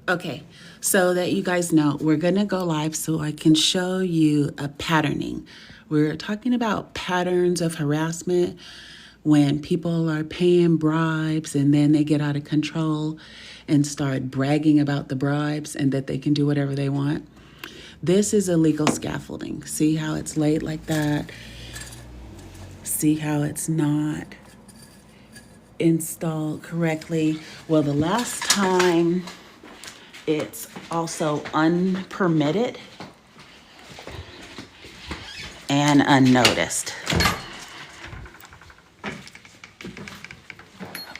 Okay, so that you guys know, we're going to go live so I can show you a patterning. We're talking about patterns of harassment when people are paying bribes and then they get out of control and start bragging about the bribes and that they can do whatever they want. This is illegal scaffolding. See how it's laid like that? See how it's not installed correctly? Well, the last time it's also unpermitted and unnoticed.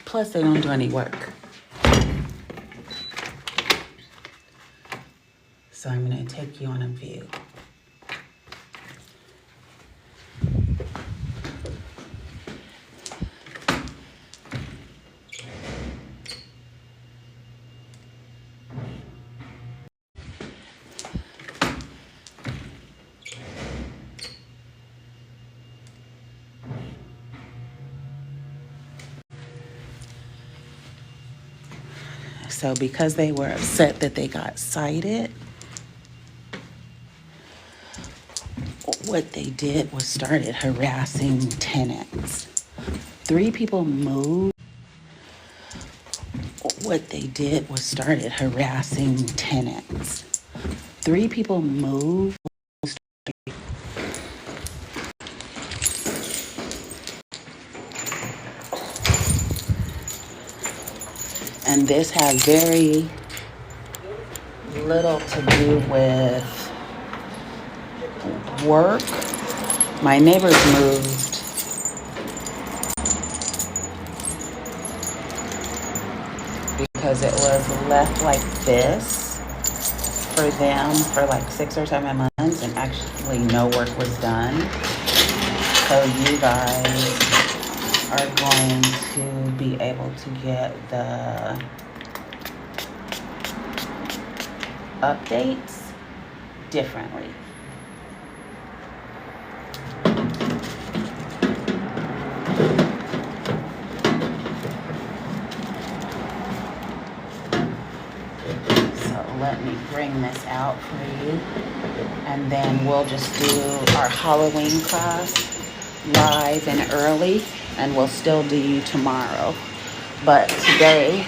Plus, they don't do any work. So I'm going to take you on a view. So because they were upset that they got cited, what they did was started harassing tenants. 3 people moved. What they did was started harassing tenants. 3 people moved. And this had very little to do with work. My neighbors moved because it was left like this for them for like 6 or 7 months and actually no work was done. So you guys are going to be able to get the updates differently. So let me bring this out for you, and then we'll just do our Halloween class live and early, and we'll still do you tomorrow. But today,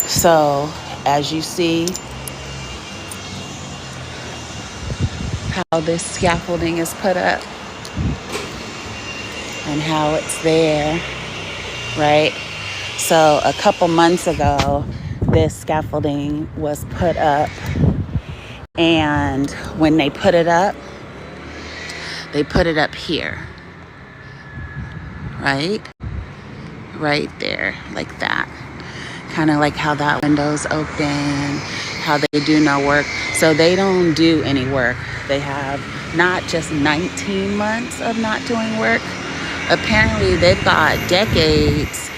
so as you see how this scaffolding is put up and how it's there, right? So a couple months ago, this scaffolding was put up, and when they put it up here, right there, like that. Kind of like how that window's open, how they do no work. So they don't do any work. They have not just 19 months of not doing work. Apparently they've got decades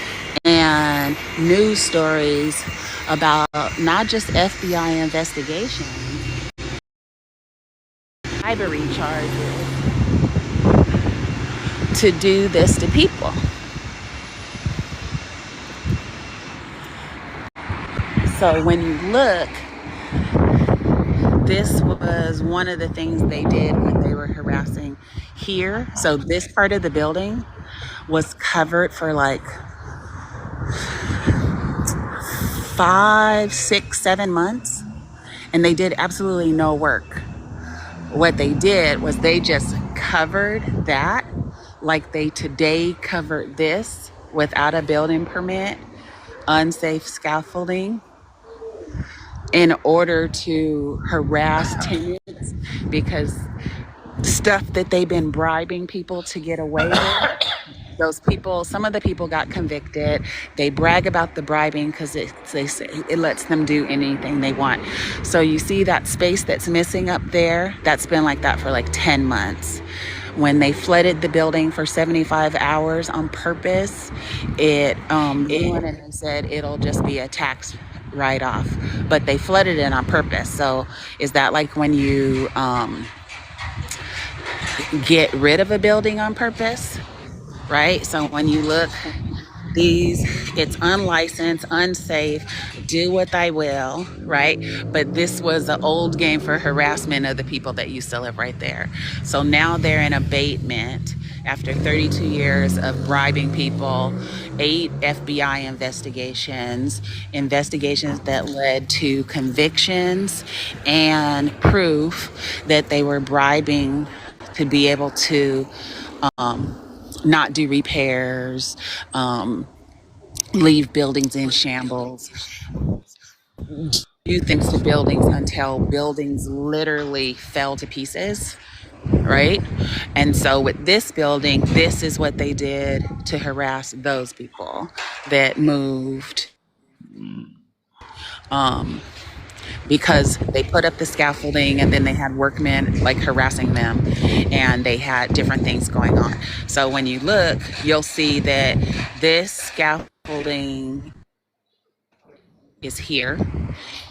and news stories about not just FBI investigations, bribery charges to do this to people. So when you look, this was one of the things they did when they were harassing here. So this part of the building was covered for like 5, 6, 7 months, and they did absolutely no work. What they did was they just covered that like they today covered this without a building permit, unsafe scaffolding, in order to harass tenants, because stuff that they've been bribing people to get away with, those people, some of the people got convicted. They brag about the bribing because they say it lets them do anything they want. So you see that space that's missing up there, that's been like that for like 10 months. When they flooded the building for 75 hours on purpose, they said it'll just be a tax write-off, but they flooded it on purpose. So is that like when you get rid of a building on purpose, right? So when you look, it's unlicensed, unsafe, do what I will, right? But this was an old game for harassment of the people that used to live right there. So now they're in abatement after 32 years of bribing people, 8 FBI investigations that led to convictions and proof that they were bribing to be able to not do repairs, leave buildings in shambles, do things to buildings until buildings literally fell to pieces, right? And so with this building, this is what they did to harass those people that moved, because they put up the scaffolding and then they had workmen like harassing them, and they had different things going on. So when you look, you'll see that this scaffolding is here.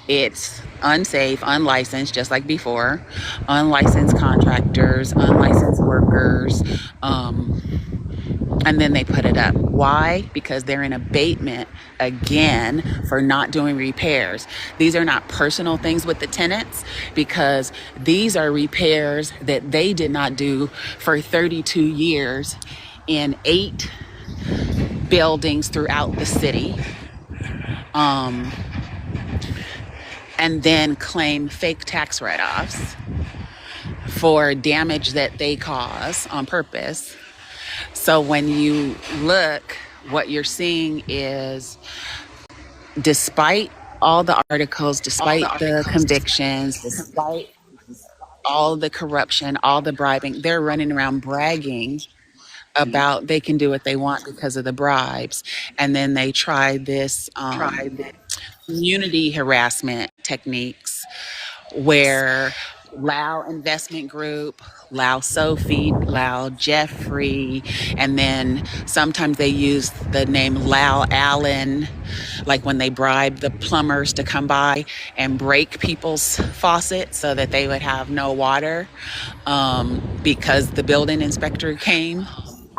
It's unsafe, unlicensed, just like before. Unlicensed contractors, unlicensed workers, and then they put it up. Why? Because they're in abatement again for not doing repairs. These are not personal things with the tenants, because these are repairs that they did not do for 32 years in 8 buildings throughout the city. And then claim fake tax write-offs for damage that they cause on purpose. So when you look, what you're seeing is, despite all the articles, despite the convictions, despite all the corruption, all the bribing, they're running around bragging about they can do what they want because of the bribes. And then they try this community harassment techniques where Lau Investment Group, Lau Sophie, Lau Jeffrey, and then sometimes they use the name Lau Allen, like when they bribe the plumbers to come by and break people's faucets so that they would have no water, because the building inspector came.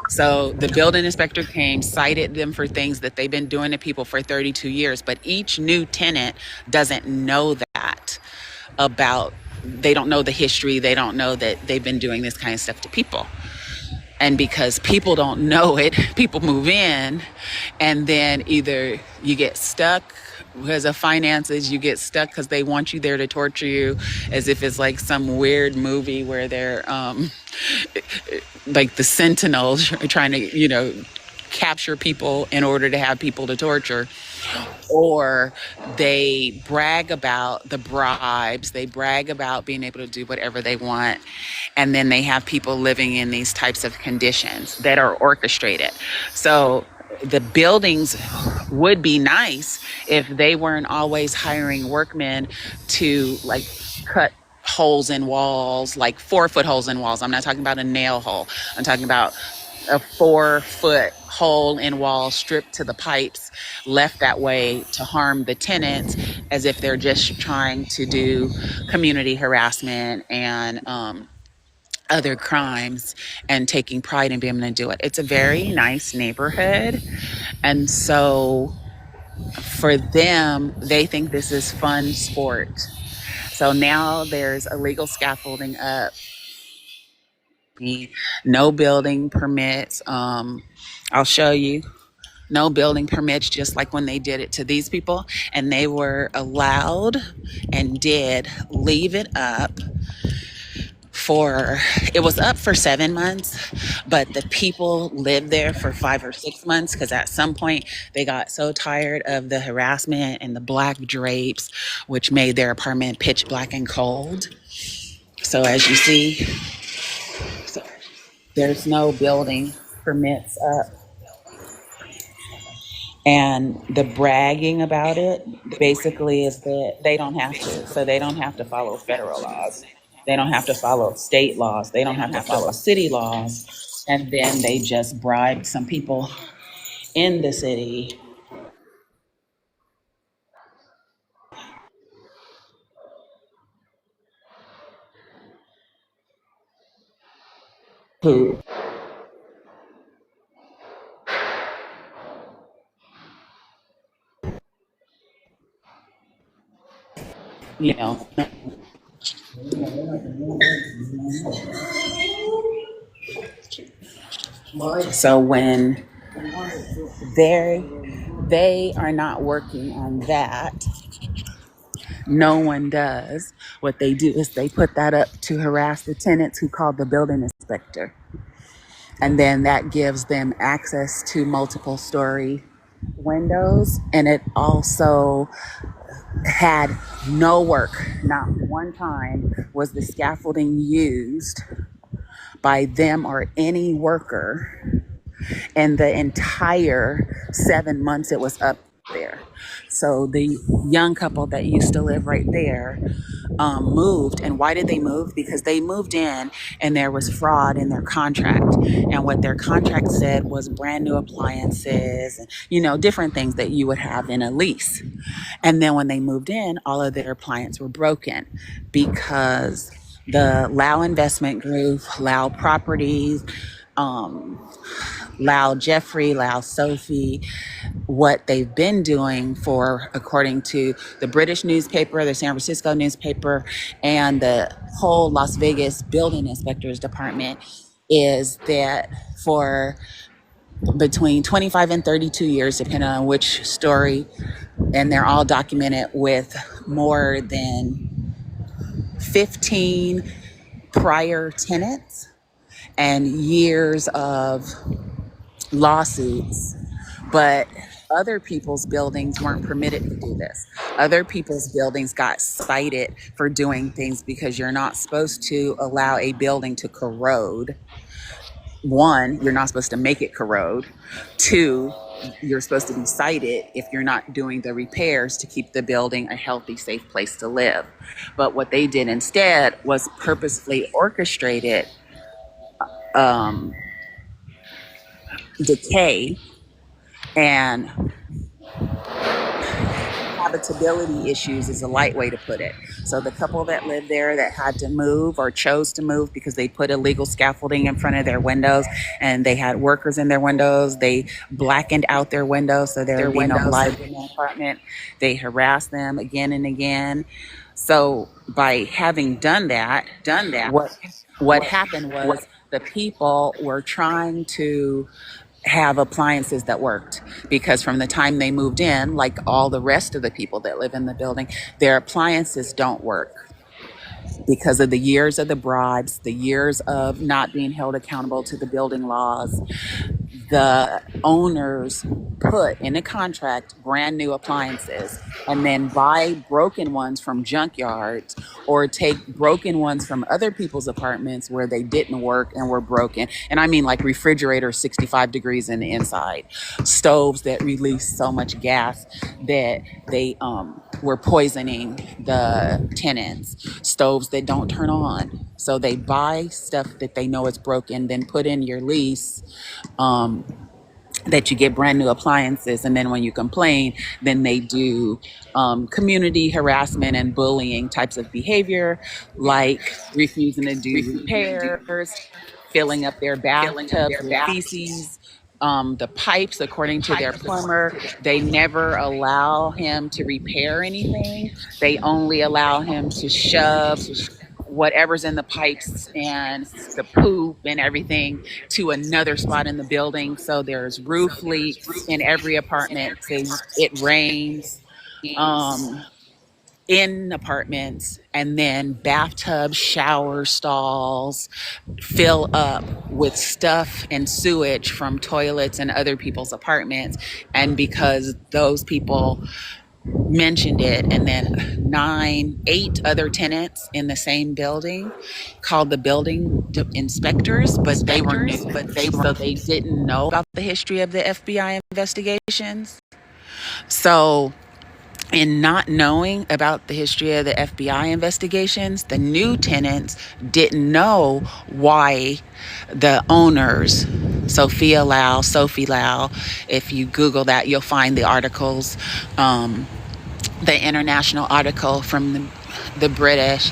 So the building inspector came, cited them for things that they've been doing to people for 32 years, but each new tenant doesn't know that about, they don't know the history, they don't know that they've been doing this kind of stuff to people. And because people don't know it, people move in, and then either you get stuck because of finances, you get stuck because they want you there to torture you, as if it's like some weird movie where they're like the Sentinels trying to, capture people in order to have people to torture. Or they brag about the bribes, they brag about being able to do whatever they want, and then they have people living in these types of conditions that are orchestrated. So the buildings would be nice if they weren't always hiring workmen to like cut holes in walls, like 4-foot holes in walls. I'm not talking about a nail hole. I'm talking about a 4-foot hole in wall stripped to the pipes, left that way to harm the tenants, as if they're just trying to do community harassment and other crimes, and taking pride in being able to do it. It's a very nice neighborhood. And so for them, they think this is fun sport. So now there's illegal scaffolding up, no building permits. I'll show you. No building permits, just like when they did it to these people. And they were allowed and did leave it up it was up for 7 months, but the people lived there for 5 or 6 months, because at some point they got so tired of the harassment and the black drapes, which made their apartment pitch black and cold. So as you see, there's no building permits up. And the bragging about it basically is that they don't have to. So they don't have to follow federal laws. They don't have to follow state laws. They don't have to follow city laws. And then they just bribed some people in the city who you know. So when they they are not working on that, no one does. What they do is they put that up to harass the tenants who call the building inspector. And then that gives them access to multiple story windows. And it also had no work. Not one time was the scaffolding used by them or any worker in the entire 7 months it was up there. So the young couple that used to live right there moved. And why did they move? Because they moved in and there was fraud in their contract. And what their contract said was brand new appliances and, different things that you would have in a lease. And then when they moved in, all of their appliances were broken because the Lau Investment Group, Lau Properties, Lau Jeffrey, Lau Sophie, what they've been doing for, according to the British newspaper, the San Francisco newspaper, and the whole Las Vegas Building Inspectors Department, is that for between 25 and 32 years, depending on which story, and they're all documented with more than 15 prior tenants and years of lawsuits, but other people's buildings weren't permitted to do this. Other people's buildings got cited for doing things because you're not supposed to allow a building to corrode. One, you're not supposed to make it corrode. Two, you're supposed to be cited if you're not doing the repairs to keep the building a healthy, safe place to live. But what they did instead was purposefully orchestrated decay and habitability issues is a light way to put it. So the couple that lived there that had to move or chose to move because they put illegal scaffolding in front of their windows and they had workers in their windows, they blackened out their windows so there would be no light in the apartment. They harassed them again and again. So by having done that, what happened was the people were trying to have appliances that worked, because from the time they moved in, like all the rest of the people that live in the building, their appliances don't work because of the years of the bribes, the years of not being held accountable to the building laws. The owners put in a contract brand new appliances and then buy broken ones from junkyards or take broken ones from other people's apartments where they didn't work and were broken. And I mean like refrigerators 65 degrees in the inside, stoves that release so much gas that they were poisoning the tenants, stoves that don't turn on. So they buy stuff that they know is broken, then put in your lease that you get brand new appliances. And then when you complain, then they do community harassment and bullying types of behavior, like refusing to do repairs, filling up their bathtubs with feces. The pipes, according to their plumber, they never allow him to repair anything. They only allow him to shove whatever's in the pipes and the poop and everything to another spot in the building. So there's roof leaks in every apartment. It rains in apartments, and then bathtub shower stalls fill up with stuff and sewage from toilets and other people's apartments. And because those people mentioned it, and then 8 other tenants in the same building called the building inspectors, but they were new, so they didn't know about the history of the FBI investigations. So in not knowing about the history of the FBI investigations, the new tenants didn't know why the owners, Sophie Lau, if you Google that, you'll find the articles, the international article from the British,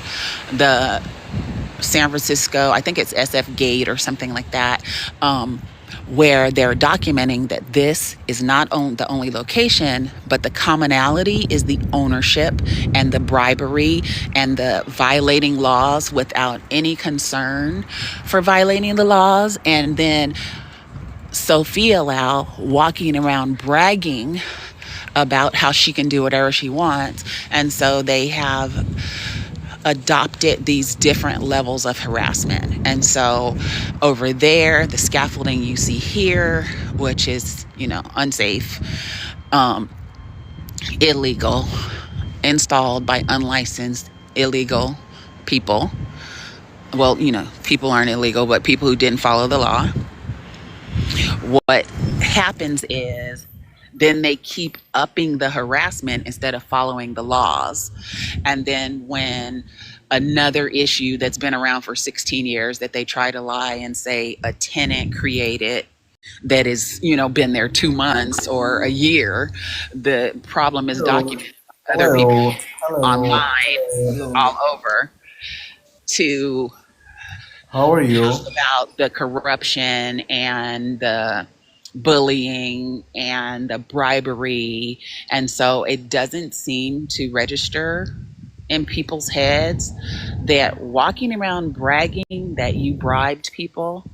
the San Francisco, I think it's SF Gate or something like that, where they're documenting that this is not the only location, but the commonality is the ownership and the bribery and the violating laws without any concern for violating the laws. And then Sophia Lau walking around bragging about how she can do whatever she wants. And so they have adopted these different levels of harassment. And so over there, the scaffolding you see here, which is, unsafe, illegal, installed by unlicensed, illegal people. Well, people aren't illegal, but people who didn't follow the law. What happens is then they keep upping the harassment instead of following the laws. And then when another issue that's been around for 16 years that they try to lie and say a tenant created that is, been there 2 months or a year, the problem is Hello, documented by other people hello, hello, online hello. all over to How are talk you? about the corruption and the bullying and the bribery. And so it doesn't seem to register in people's heads that walking around bragging that you bribed people,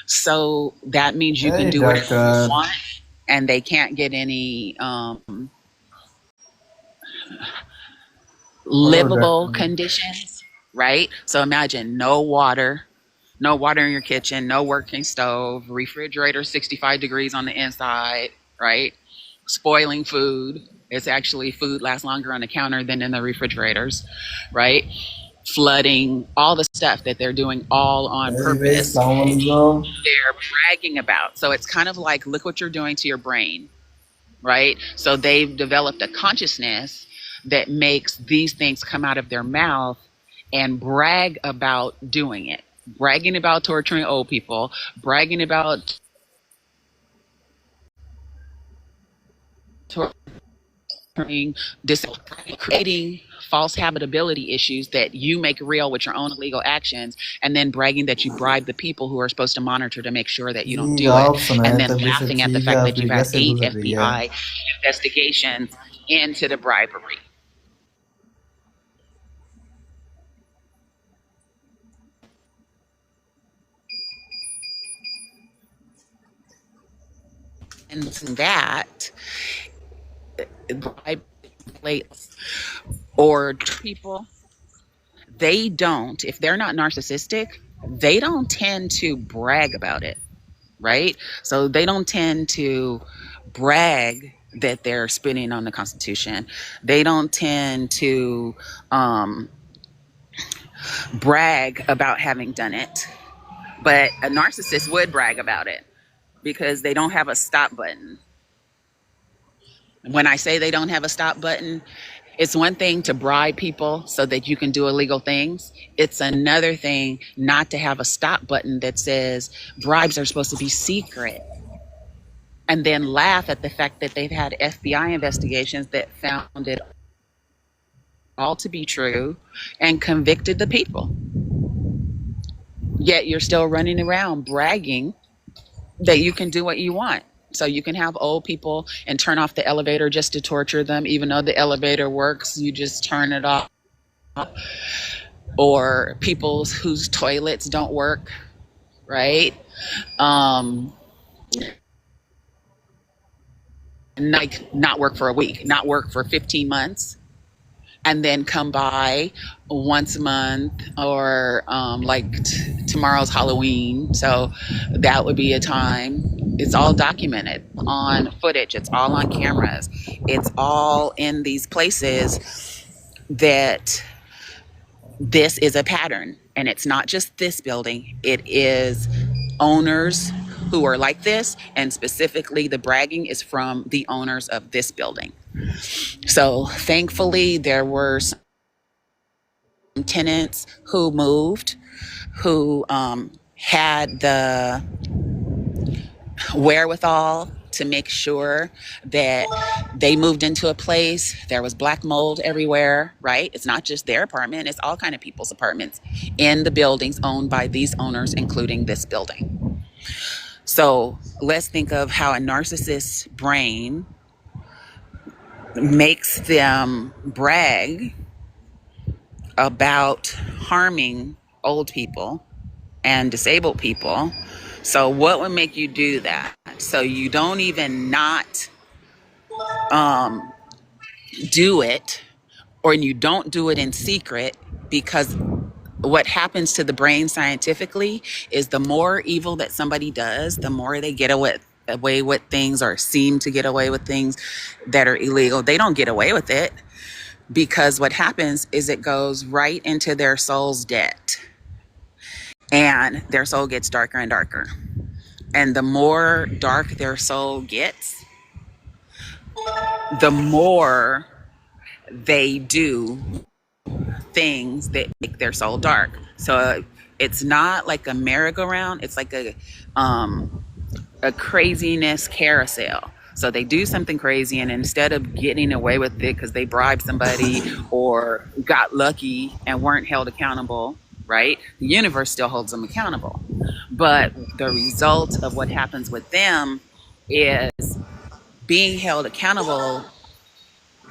so that means you can Hey, do whatever you doctor. want and they can't get any Hello, livable doctor. conditions, right? So imagine no water in your kitchen, no working stove, refrigerator 65 degrees on the inside, right? Spoiling food. It's actually food lasts longer on the counter than in the refrigerators, right? Flooding, all the stuff that they're doing all on Anyway, purpose, Assalamualaikum. they're bragging about. So it's kind of like, look what you're doing to your brain, right? So they've developed a consciousness that makes these things come out of their mouth and brag about doing it. Bragging about torturing old people, bragging about torturing, creating false habitability issues that you make real with your own illegal actions, and then bragging that you bribe the people who are supposed to monitor to make sure that you don't ठीक do it, आप सुनाएं and then तबीयत सब laughing at the ठीक है fact that आपकी you've had कैसे 8 गुजर रही है FBI investigations into the bribery. And that bribe or people, they don't, if they're not narcissistic, they don't tend to brag about it, right? So they don't tend to brag that they're spitting on the Constitution. They don't tend to brag about having done it. But a narcissist would brag about it because they don't have a stop button. When I say they don't have a stop button, it's one thing to bribe people so that you can do illegal things. It's another thing not to have a stop button that says bribes are supposed to be secret, and then laugh at the fact that they've had FBI investigations that found it all to be true and convicted the people. Yet you're still running around bragging that you can do what you want. So you can have old people and turn off the elevator just to torture them, even though the elevator works, you just turn it off. Or people whose toilets don't work, right? Um, like not work for a week, not work for 15 months, and then come by once a month, or tomorrow's Halloween. So that would be a time. It's all documented on footage, it's all on cameras, it's all in these places that this is a pattern. And it's not just this building, it is owners who are like this. And specifically, the bragging is from the owners of this building. So thankfully, there were some tenants who moved, who had the wherewithal to make sure that they moved into a place. There was black mold everywhere, right? It's not just their apartment, it's all kind of people's apartments in the buildings owned by these owners, including this building. So let's think of how a narcissist's brain makes them brag about harming old people and disabled people. So what would make you do that? So you don't even not do it, or you don't do it in secret, because what happens to the brain scientifically is the more evil that somebody does, the more they get away with things, or seem to get away with things that are illegal. They don't get away with it, because what happens is it goes right into their soul's debt, and their soul gets darker and darker. And the more dark their soul gets, the more they do things that make their soul dark. So it's not like a merry-go-round, it's like a craziness carousel. So they do something crazy, and instead of getting away with it because they bribed somebody or got lucky and weren't held accountable, right? The universe still holds them accountable. But the result of what happens with them is being held accountable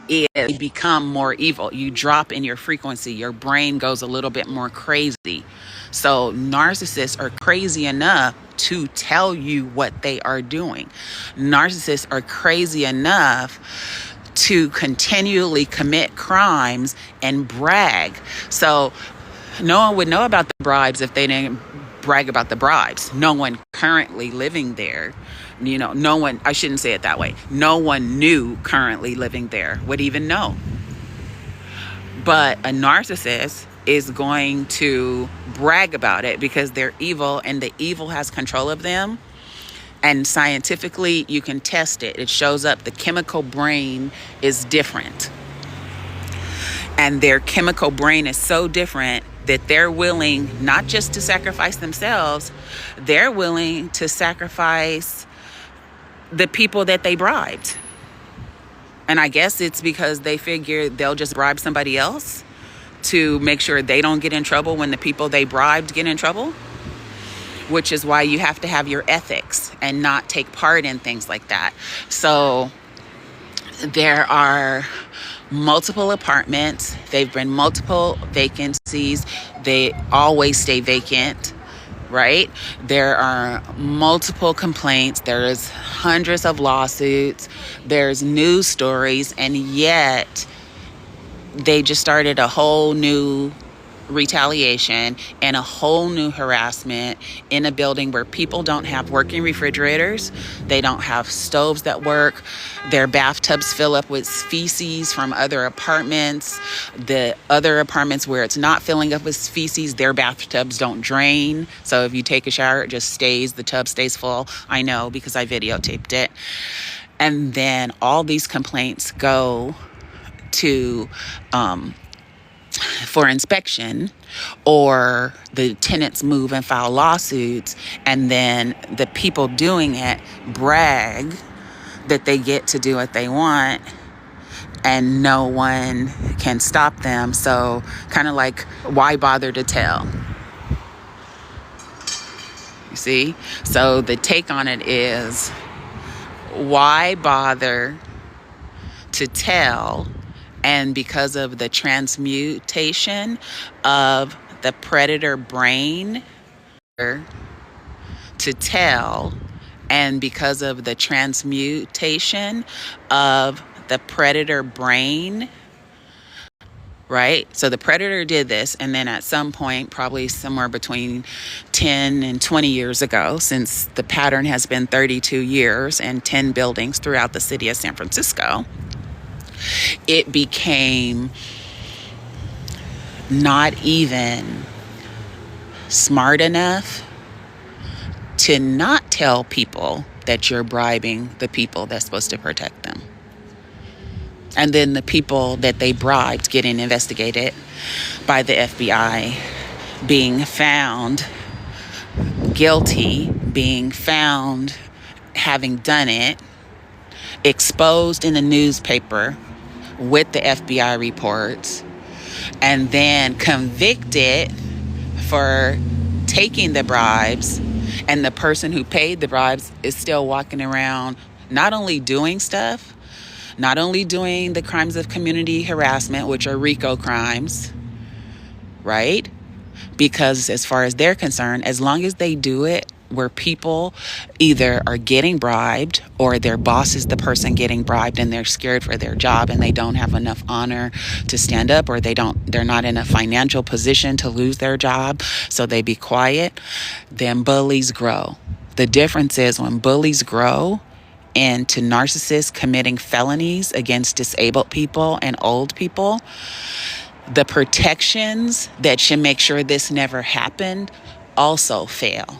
is you become more evil. You drop in your frequency. Your brain goes a little bit more crazy. So narcissists are crazy enough to tell you what they are doing. Narcissists are crazy enough to continually commit crimes and brag. So no one would know about the bribes if they didn't brag about the bribes. No one currently living there, no one, I shouldn't say it that way. No one new currently living there would even know. But a narcissist is going to brag about it because they're evil, and the evil has control of them. And scientifically, you can test it. It shows up. The chemical brain is different. And their chemical brain is so different that they're willing not just to sacrifice themselves, they're willing to sacrifice the people that they bribed. And I guess it's because they figure they'll just bribe somebody else to make sure they don't get in trouble when the people they bribed get in trouble, which is why you have to have your ethics and not take part in things like that. So there are multiple apartments. They've been multiple vacancies. They always stay vacant, right? There are multiple complaints. There's hundreds of lawsuits. There's news stories. And yet they just started a whole new retaliation and a whole new harassment in a building where people don't have working refrigerators. They don't have stoves that work. Their bathtubs fill up with feces from other apartments. The other apartments where it's not filling up with feces, their bathtubs don't drain. So if you take a shower, it just stays, the tub stays full. I know because I videotaped it. And then all these complaints go to for inspection, or the tenants move and file lawsuits, and then the people doing it brag that they get to do what they want and no one can stop them. So kind of like, why bother to tell? You see? So the take on it is, why bother to tell? And because of the transmutation of the predator brain to tell, and because of the transmutation of the predator brain, right? So the predator did this, and then at some point, probably somewhere between 10 and 20 years ago, since the pattern has been 32 years and 10 buildings throughout the city of San Francisco, it became not even smart enough to not tell people that you're bribing the people that's supposed to protect them. And then the people that they bribed getting investigated by the FBI, being found guilty, being found having done it, exposed in the newspaper with the FBI reports, and then convicted for taking the bribes, And the person who paid the bribes is still walking around, not only doing stuff, not only doing the crimes of community harassment, which are RICO crimes, right? Because as far as they're concerned, as long as they do it where people either are getting bribed or their boss is the person getting bribed and they're scared for their job and they don't have enough honor to stand up, or they're not in a financial position to lose their job, so they be quiet, then bullies grow. The difference is when bullies grow into narcissists committing felonies against disabled people and old people, the protections that should make sure this never happened also fail.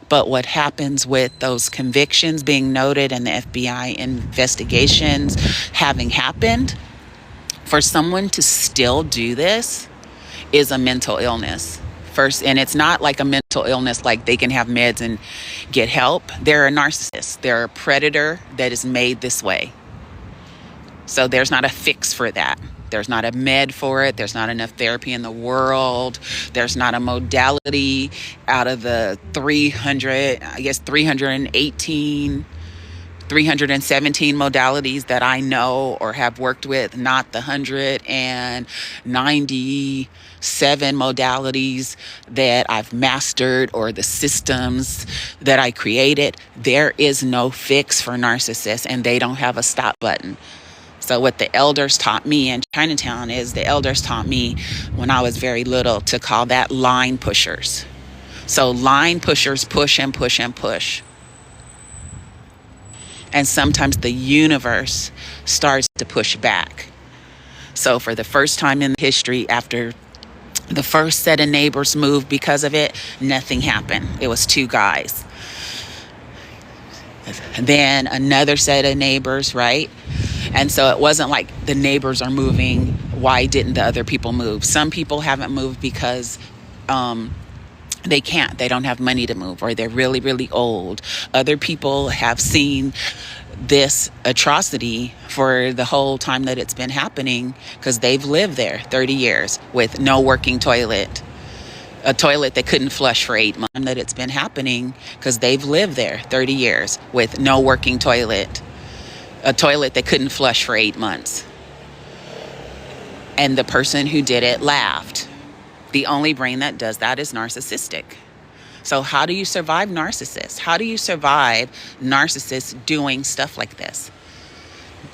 But what happens with those convictions being noted and the FBI investigations having happened, for someone to still do this is a mental illness. First, and it's not like a mental illness like they can have meds and get help. They're a narcissist. They're a predator that is made this way. So there's not a fix for that. There's not a med for it. There's not enough therapy in the world. There's not a modality out of the 317 modalities that I know or have worked with, not the 197 modalities that I've mastered or the systems that I created. There is no fix for narcissists, and they don't have a stop button. So what the elders taught me in Chinatown is the elders taught me when I was very little to call that line pushers. So line pushers push and push and push. And sometimes the universe starts to push back. So for the first time in history, after the first set of neighbors moved because of it, nothing happened. It was 2 guys. Then another set of neighbors, right? And so it wasn't like the neighbors are moving. Why didn't the other people move? Some people haven't moved because they can't. They don't have money to move, or they're really, really old. Other people have seen this atrocity for the whole time that it's been happening because they've lived there 30 years with no working toilet. A toilet that couldn't flush for 8 months. That it's been happening because they've lived there 30 years with no working toilet. A toilet that couldn't flush for 8 months. And the person who did it laughed. The only brain that does that is narcissistic. So how do you survive narcissists? How do you survive narcissists doing stuff like this?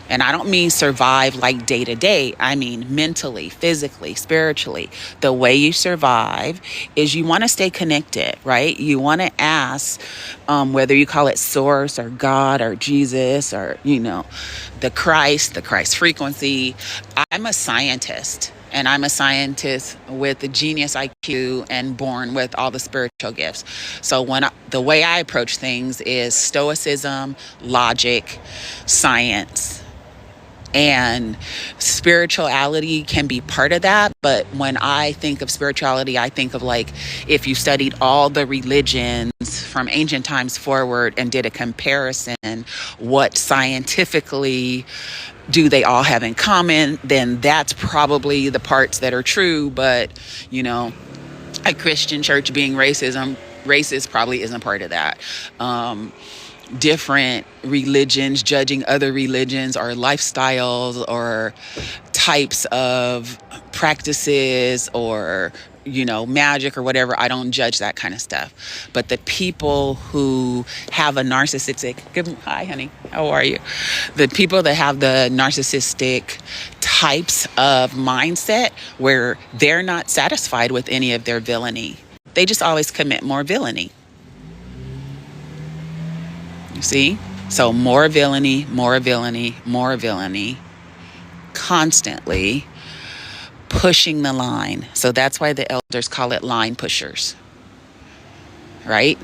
And I don't mean survive like day to day. I mean mentally, physically, spiritually. The way you survive is you want to stay connected, right? You want to ask, whether you call it source or God or Jesus or, the Christ frequency. I'm a scientist. And I'm a scientist with a genius IQ and born with all the spiritual gifts. So the way I approach things is stoicism, logic, science. And spirituality can be part of that. But when I think of spirituality, I think of like if you studied all the religions from ancient times forward and did a comparison, what scientifically do they all have in common, then that's probably the parts that are true. But, a Christian church being racist probably isn't part of that. Different religions judging other religions or lifestyles or types of practices or magic or whatever. I don't judge that kind of stuff. But the people who have a narcissistic, hi honey, how are you? The people that have the narcissistic types of mindset where they're not satisfied with any of their villainy. They just always commit more villainy. You see? So more villainy, more villainy, more villainy, constantly pushing the line. So that's why the elders call it line pushers, right?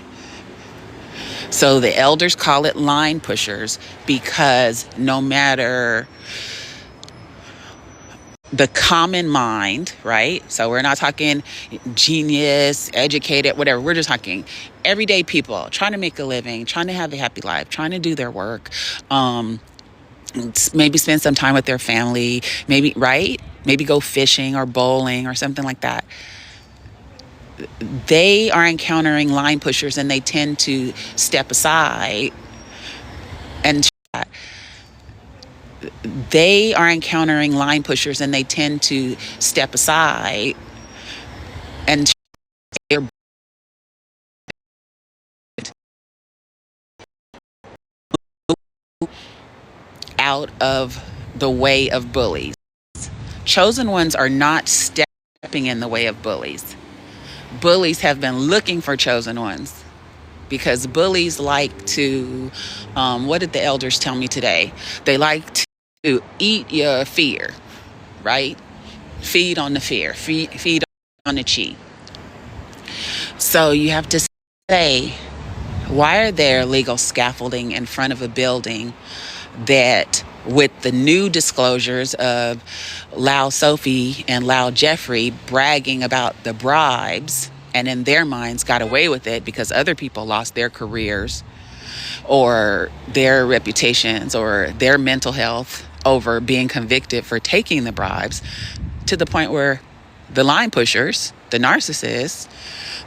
So the elders call it line pushers because no matter the common mind, right? So we're not talking genius, educated, whatever. We're just talking everyday people trying to make a living, trying to have a happy life, trying to do their work, maybe spend some time with their family, maybe, right? Maybe go fishing or bowling or something like that. they are encountering line pushers and they tend to step aside and they are encountering line pushers and they tend to step aside and they're out of the way of bullies. Chosen ones are not stepping in the way of bullies. Bullies have been looking for chosen ones because bullies like to, what did the elders tell me today? They like to eat your fear, right? Feed on the fear, feed on the chi. So you have to say, why are there legal scaffolding in front of a building that with the new disclosures of Lau Sophie and Lau Jeffrey bragging about the bribes and in their minds got away with it because other people lost their careers or their reputations or their mental health over being convicted for taking the bribes, to the point where the line pushers, the narcissists,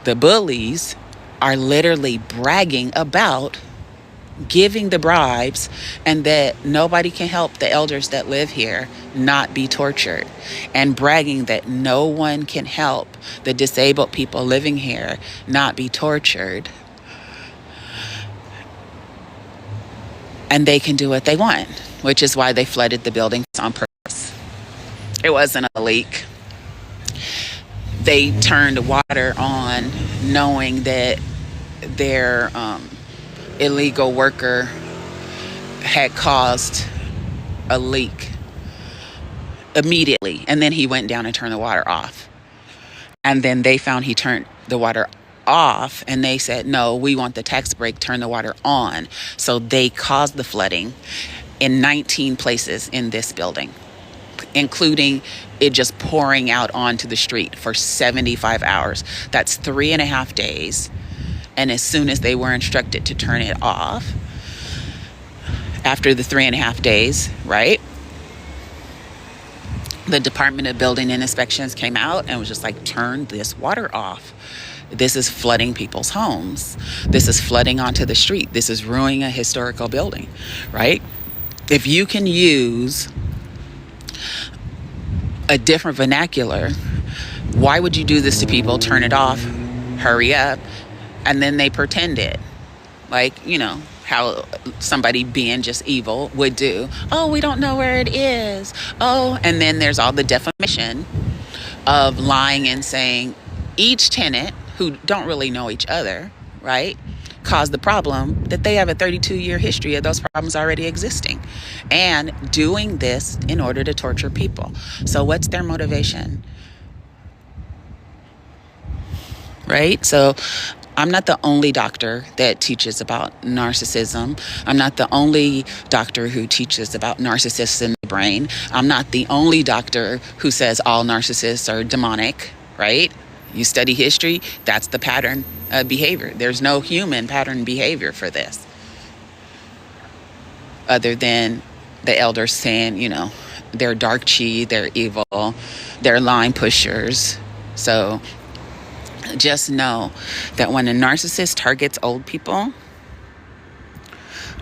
the bullies are literally bragging about giving the bribes and that nobody can help the elders that live here not be tortured, and bragging that no one can help the disabled people living here not be tortured, and they can do what they want, which is why they flooded the buildings on purpose. It wasn't a leak. They turned water on knowing that their illegal worker had caused a leak immediately, and then he went down and turned the water off, and then they found he turned the water off and they said, no, we want the tax break, turn the water on. So they caused the flooding in 19 places in this building, including it just pouring out onto the street for 75 hours. That's 3.5 days. And as soon as they were instructed to turn it off, after the 3.5 days, right, the Department of Building and Inspections came out and was just like, turn this water off. This is flooding people's homes. This is flooding onto the street. This is ruining a historical building, right? If you can use a different vernacular, why would you do this to people? Turn it off, hurry up, and then they pretend it. Like, how somebody being just evil would do. Oh, we don't know where it is. Oh, and then there's all the defamation of lying and saying each tenant, who don't really know each other, right, caused the problem, that they have a 32-year history of those problems already existing, and doing this in order to torture people. So what's their motivation? Right? So I'm not the only doctor that teaches about narcissism. I'm not the only doctor who teaches about narcissists in the brain. I'm not the only doctor who says all narcissists are demonic, right? You study history, that's the pattern of behavior. There's no human pattern behavior for this, other than the elders saying, they're dark chi, they're evil, they're line pushers. So just know that when a narcissist targets old people,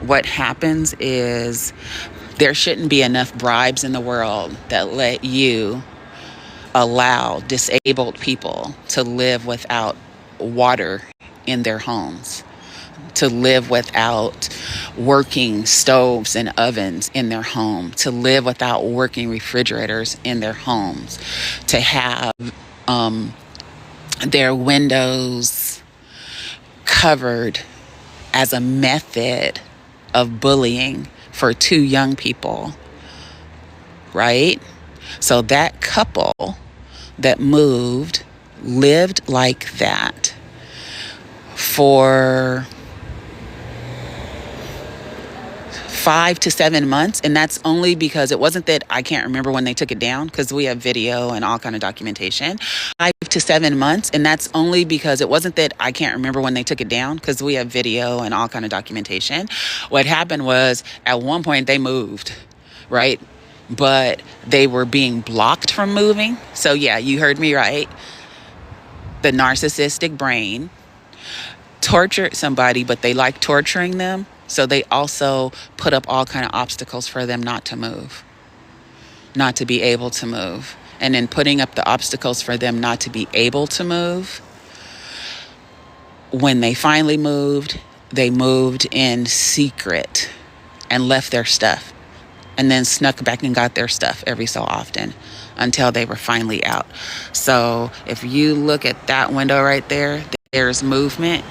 what happens is there shouldn't be enough bribes in the world that let you allow disabled people to live without water in their homes, to live without working stoves and ovens in their home, to live without working refrigerators in their homes, to have their windows covered as a method of bullying for two young people, right? So that couple that moved lived like that for 5 to 7 months, and that's only because it wasn't that I can't remember when they took it down, because we have video and all kind of documentation. 5 to 7 months, and that's only because it wasn't that I can't remember when they took it down, because we have video and all kind of documentation. What happened was at one point they moved, right? But they were being blocked from moving. So yeah, you heard me right. the narcissistic brain torture somebody, but they like torturing them. So they also put up all kind of obstacles for them not to move, not to be able to move. And in putting up the obstacles for them not to be able to move, when they finally moved, they moved in secret and left their stuff, and then snuck back and got their stuff every so often until they were finally out. So if you look at that window right there, there's movement,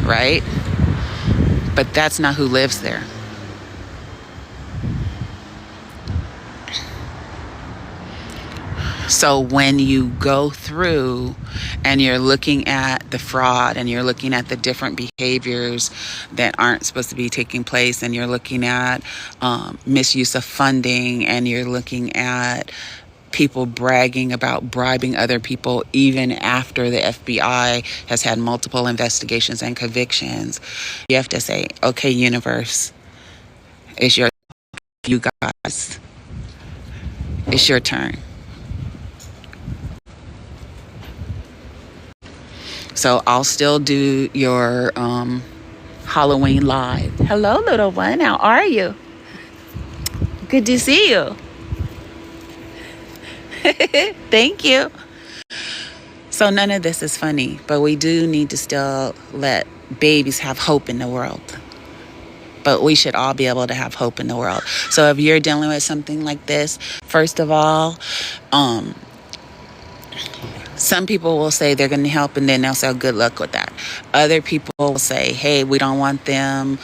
right? But that's not who lives there. So when you go through and you're looking at the fraud and you're looking at the different behaviors that aren't supposed to be taking place, and you're looking at misuse of funding, and you're looking at people bragging about bribing other people even after the FBI has had multiple investigations and convictions, you have to say, okay, universe, it's your, you guys, it's your turn. So I'll still do your Halloween live. Hello, little one. How are you? Good to see you. Thank you. So none of this is funny, but we do need to still let babies have hope in the world. But we should all be able to have hope in the world. So if you're dealing with something like this, first of all, some people will say they're going to help, and then they'll say, good luck with that. Other people will say, hey, we don't want them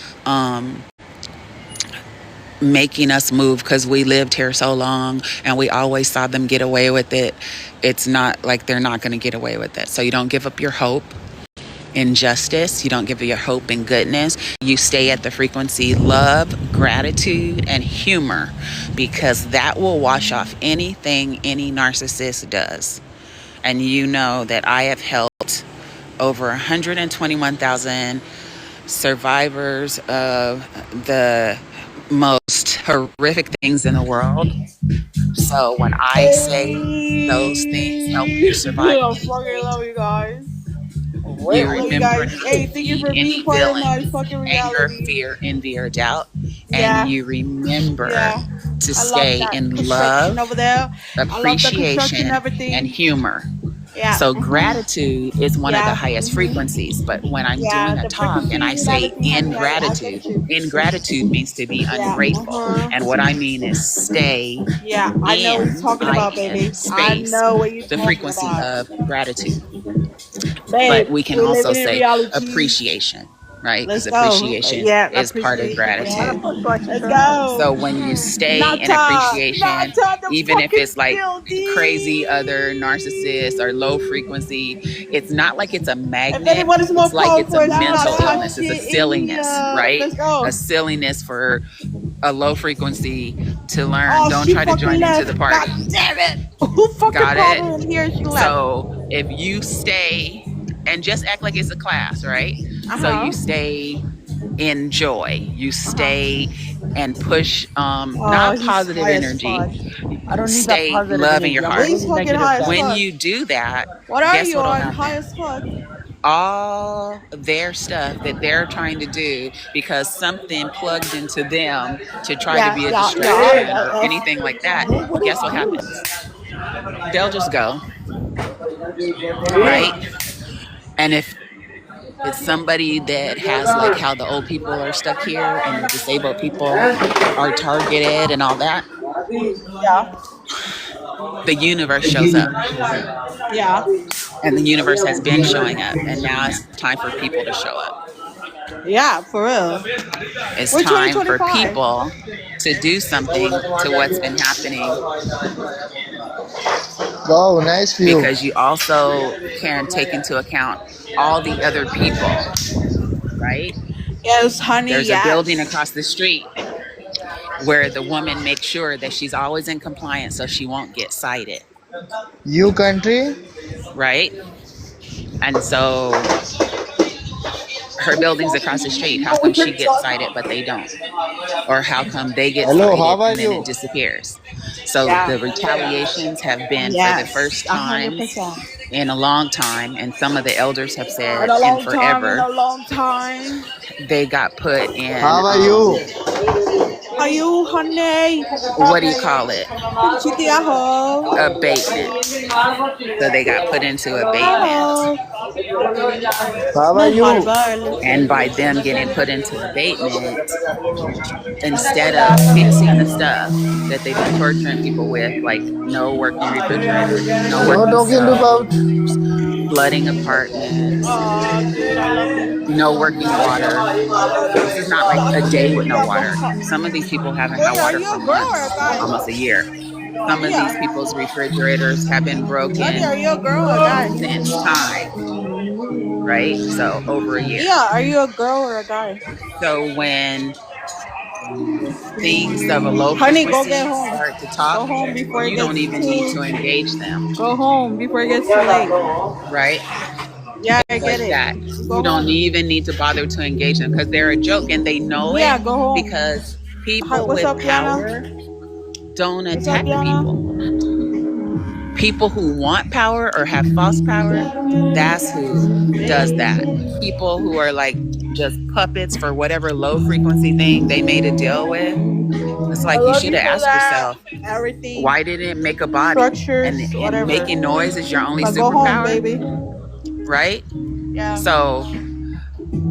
making us move because we lived here so long and we always saw them get away with it. It's not like they're not going to get away with it. So you don't give up your hope in justice. You don't give up your hope in goodness. You stay at the frequency love, gratitude, and humor, because that will wash off anything any narcissist does. And you know that I have helped over 121,000 survivors of the most horrific things in the world. So when I say those things help you survive, I fucking love you guys. you remember not Hey, thank you for being any part of my feelings, fucking anger, reality. fear, envy, or doubt. Yeah. And you remember to I love stay that in construction love, over there. I love the construction appreciation, and everything. and humor. Yeah. So gratitude is one of the highest frequencies. But when I'm doing a the talk and I frequencies and say everything, honey, I get you. ingratitude means to be ungrateful. And what I mean is stay Yeah, I know what you're in, talking about, baby. I space, know what you're the talking frequency about. of gratitude. Babe, But we can we're also living in say reality. appreciation, right? Let's Because go. appreciation Yeah, is part of appreciation. gratitude. Let's go. So when you stay in Nata, appreciation, the even if fucking it's like building. crazy other narcissists or low frequency, it's not like it's a If magnet. anyone is more It's like it's a powerful, mental shout illness. It's a shit in silliness, the, right? let's go. A silliness for a low frequency to learn. Oh, Don't she try to fucking join left. into the party. God damn it. Who fucking Got brought it? her in here? She left. So if you stay and just act like it's a class, right? So you stay in joy. You stay and push not positive energy. I don't need Stay that positive love in energy. your I'm heart. He's fucking high as When fuck. you do that, What are guess you what'll on? happen? High as fuck. All their stuff that they're trying to do because something plugged into them to try to be a distraction or anything like that, guess what happens? They'll just go, right? And if it's somebody that has like how the old people are stuck here and the disabled people are targeted and all that, the universe shows up. Yeah. And the universe has been showing up, and now it's time for people to show up. Yeah, for real. It's We're time for 2025. people to do something to what's been happening, Wow, nice view. because you also can take into account all the other people, right? Yes, honey. There's a building across the street where the woman makes sure that she's always in compliance so she won't get cited, You country? right? And so her building's across the street. How come she gets cited but they don't? Or how come they get Hello, cited how are and then you? it disappears? So the retaliations have been for the Yes, first time 100%. in a long time, and some of the elders have In said a in long time, in forever. a long time. They got put in How are you? Are you, honey? what do you call it? Chiti aho. Abatement. So they got put into abatement. Aho. How are No you? marble. And by them getting put into abatement, instead of fixing the stuff that they've been torturing people with, like no working refrigerators, no No working talking about. stoves, flooding apartments, Aw, dude, I love you. no working water. I love you. This is not like a day with no Yeah, go. water. Some of these people haven't had Wait, are water you for a girl or a months, guy? almost a year. Some of these Leah. people's refrigerators have been Honey, broken are you a girl or a guy? since time, right? So over a year. Leah, are you a girl or a guy? So when things of a low Honey, go get frequency home. start to talk, Go home before it you don't gets even need too. to engage them, Go home before it gets too late. right? Yeah, I It's get like it. that. Go You don't home. even need to bother to engage them because they're a joke and they know it, Yeah, go home. because Hi, people what's with up, Diana? power don't What's up, attack Diana? people. People who want power or have false power, that's who does that. People who are like just puppets for whatever low frequency thing they made a deal with. It's I like you love should you have for asked that. yourself, Everything. why did it make a body? Structures, And whatever. making noise is your only But go home, superpower, baby. right? Yeah. So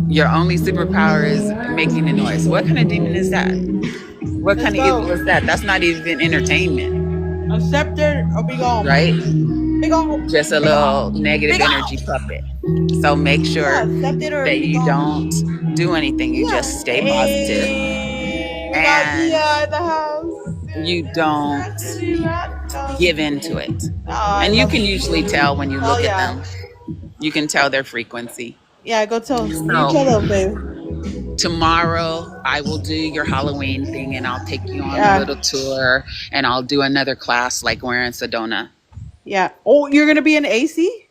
your only superpower is making a noise. What kind of demon is that? What Let's kind of go. evil is that? That's not even entertainment, Accept it or be gone. right? Be gone. Just a Be little gone. negative Be energy gone. puppet. So make Yeah, sure accept it or that be you gone. don't do anything. You Yeah. just stay positive, Hey, we got and Leah in the house. you don't give into it. Oh, I And you love can you. usually tell when you Hell look at yeah. them. You can tell their frequency. Yeah, go tell. You tell So them, baby. tomorrow I will do your Halloween thing, and I'll take you on a Yeah. little tour, and I'll do another class like we're in Sedona. Yeah. Oh, you're gonna be in AC?